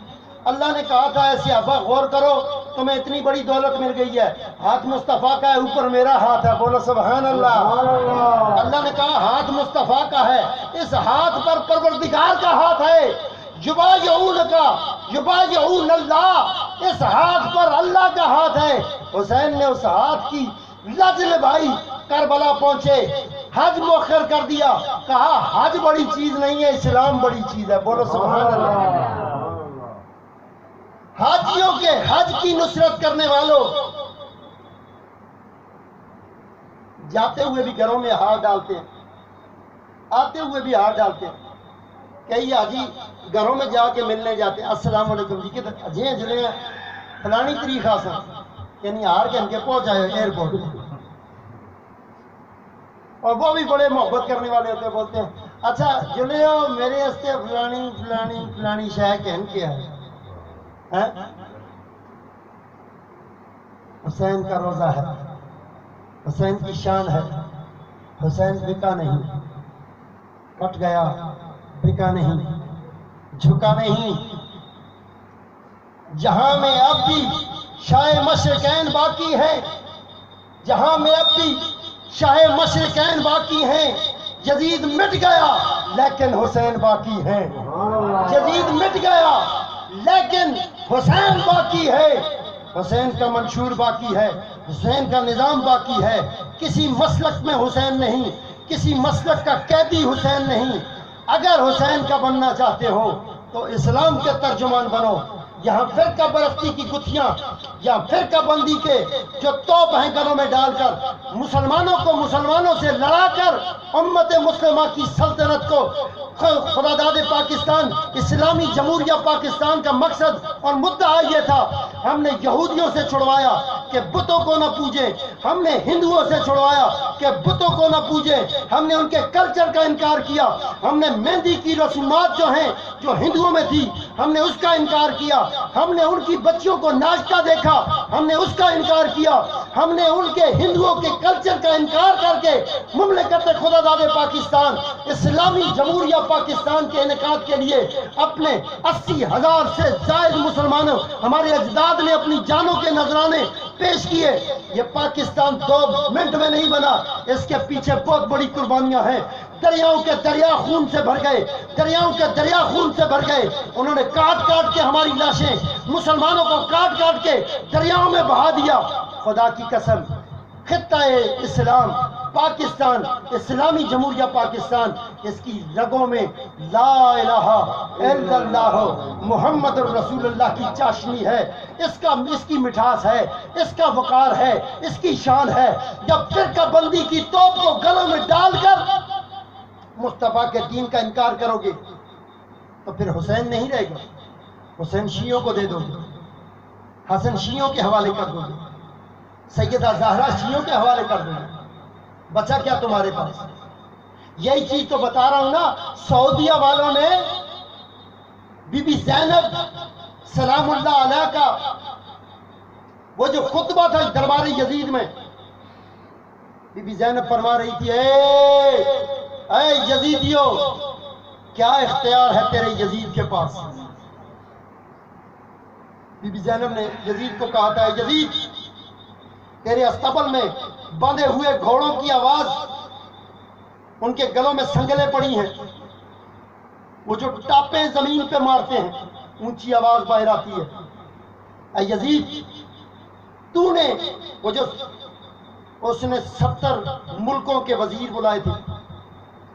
اللہ نے کہا تھا اے صحابہ غور کرو، تمہیں اتنی بڑی دولت مل گئی ہے، ہاتھ مصطفیٰ کا ہے، اوپر میرا ہاتھ ہے. بولو سبحان اللہ. اللہ نے کہا ہاتھ مصطفیٰ کا ہے، اس ہاتھ پر پروردگار کا ہاتھ ہے. یبایعون کا یبایعون اللہ، اس ہاتھ پر اللہ کا ہاتھ ہے. حسین نے اس ہاتھ کی لج نبھائی، کربلا پہنچے. حج مؤخر کر دیا، کہا حج بڑی چیز نہیں ہے، اسلام بڑی چیز ہے. بولو سبحان اللہ. حاجیوں کے حج کی نصرت کرنے والوں جاتے ہوئے بھی گھروں میں ہار ڈالتے ہیں، آتے ہوئے بھی ہار ڈالتے ہیں. کئی حاجی گھروں میں جا کے ملنے جاتے ہیں، السلام علیکم جی کہ جی جلے فلانی تاریخ آسا، یعنی ہار کے ان کے پہنچائے ایئرپورٹ. اور وہ بھی بڑے محبت کرنے والے ہوتے ہیں، بولتے ہیں اچھا جلے ہو میرے ہستے فلانی فلانی فلانی شے کہن کے ہے. حسین کا روزہ ہے، حسین کی شان ہے. حسین بکا نہیں، کٹ گیا، بکا نہیں، جھکا نہیں. جہاں میں اب بھی شاہ مشرقین باقی ہے، جہاں میں اب بھی شاہ مشرقین باقی ہیں. یزید مٹ گیا لیکن حسین باقی ہے. یزید مٹ گیا لیکن حسین باقی ہے. حسین کا منشور باقی ہے، حسین کا نظام باقی ہے. کسی مسلک میں حسین نہیں، کسی مسلک کا قیدی حسین نہیں. اگر حسین کا بننا چاہتے ہو تو اسلام کے ترجمان بنو. یہاں فرقہ پرستی کی گتھیاں یا فرقہ بندی کے جو توپ ہیں گلوں میں ڈال کر مسلمانوں کو مسلمانوں سے لڑا کر امت مسلمہ کی سلطنت کو خدا داد پاکستان اسلامی جمہوریہ پاکستان کا مقصد اور مدعا یہ تھا. ہم نے یہودیوں سے چھڑوایا کہ بتوں کو نہ پوجیں، ہم نے ہندوؤں سے چھڑوایا کہ بتوں کو نہ پوجیں، ہم نے ان کے کلچر کا انکار کیا. ہم نے مہندی کی رسومات جو ہیں جو ہندوؤں میں تھی ہم نے اس کا انکار کیا. ہم نے ان کی بچیوں کو ناچتا دیکھا، ہم نے اس کا انکار کیا. ہم نے ان کے ہندوؤں کے کلچر کا انکار کر کے مملکت خدا داد پاکستان اسلامی جمہوریہ پاکستان کے انعقاد کے لیے اپنے 80,000 سے زائد مسلمانوں ہمارے اجداد نے اپنی جانوں کے نذرانے پیش کیے. یہ پاکستان 2 منٹ میں نہیں بنا، اس کے پیچھے بہت بڑی قربانیاں ہیں. دریاؤں کے دریا خون سے بھر گئے، دریاؤں کے دریا خون سے بھر گئے. انہوں نے کاٹ کاٹ کے ہماری لاشیں مسلمانوں کو کاٹ کاٹ کے دریاؤں میں بہا دیا. خدا کی قسم خطہ اسلام پاکستان اسلامی جمہوریہ پاکستان اس کی رگوں میں لا الہ الا اللہ محمد الرسول اللہ کی چاشنی ہے. اس کی مٹھاس ہے، اس کا وقار ہے، اس کی شان ہے. جب فرقہ بندی کی توپ کو گلوں میں ڈال کر مصطفیٰ کے دین کا انکار کرو گے تو پھر حسین نہیں رہے گا. حسین شیعوں کو دے دو گے، حسن شیعوں کے حوالے کر دو گے، سیدہ زہرا شیعوں کے حوالے کر دو گے. بچا کیا تمہارے پاس؟ یہی چیز تو بتا رہا ہوں نا. سعودیہ والوں نے بی بی زینب سلام اللہ علیہ کا وہ جو خطبہ تھا دربار یزید میں، بی بی زینب فرما رہی تھی اے یزیدیو کیا اختیار ہے تیرے یزید کے پاس. بی بی زینب نے یزید کو کہا تھا یزید تیرے استبل میں باندھے ہوئے گھوڑوں کی آواز، ان کے گلوں میں سنگلیں پڑی ہیں، وہ جو ٹاپیں زمین پہ مارتے ہیں اونچی آواز باہر آتی ہے. اے یزید تو نے وہ جو اس نے 70 ملکوں کے وزیر بلائے تھے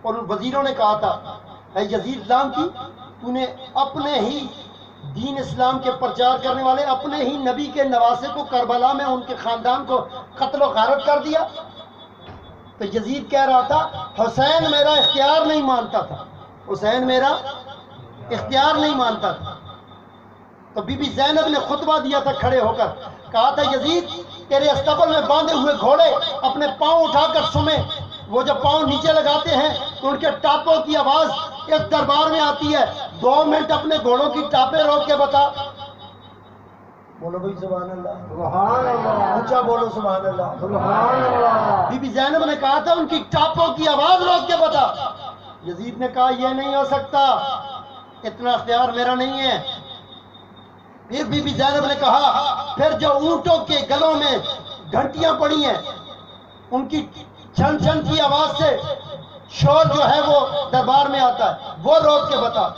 اور ان وزیروں نے کہا تھا اے یزید لعنتی تو نے اپنے ہی دین اسلام کے پرچار کرنے والے اپنے ہی نبی کے نواسے کو کربلا میں ان کے خاندان کو قتل و غارت کر دیا. تو یزید کہہ رہا تھا حسین میرا اختیار نہیں مانتا تھا، حسین میرا اختیار نہیں مانتا تھا. تو بی بی زینب نے خطبہ دیا تھا کھڑے ہو کر، کہا تھا یزید تیرے استبل میں باندھے ہوئے گھوڑے اپنے پاؤں اٹھا کر سمیں، وہ جب پاؤں نیچے لگاتے ہیں تو ان کے ٹاپوں کی آواز اس دربار میں آتی ہے. 2 منٹ اپنے گھوڑوں کی ٹاپیں روک کے بتا. بولو بھائی سبحان اللہ، سبحان اللہ، اونچا بولو سبحان اللہ، سبحان اللہ. بی بی زینب نے کہا تھا ان کی ٹاپوں کی آواز روک کے بتا. یزید نے کہا یہ نہیں ہو سکتا، اتنا اختیار میرا نہیں ہے. پھر بی بی زینب نے کہا پھر جو اونٹوں کے گلوں میں گھنٹیاں پڑی ہیں ان کی چھن چھن کی آواز سے شور جو ہے وہ دربار میں آتا ہے وہ روک کے بتا.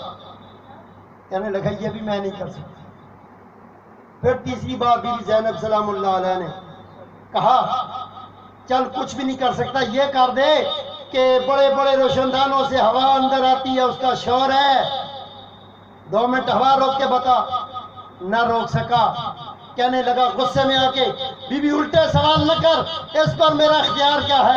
کہنے لگا یہ بھی میں نہیں کر سکتا. پھر تیسری بار بی بی زینب سلام اللہ علیہ نے کہا چل کچھ بھی نہیں کر سکتا، یہ کر دے کہ بڑے بڑے روشندانوں سے ہوا اندر آتی ہے، اس کا شور ہے، 2 منٹ ہوا روک کے بتا، نہ روک سکا، کہنے لگا غصے میں آ کے، بی بی الٹے سوال نہ کر، اس پر میرا اختیار کیا ہے؟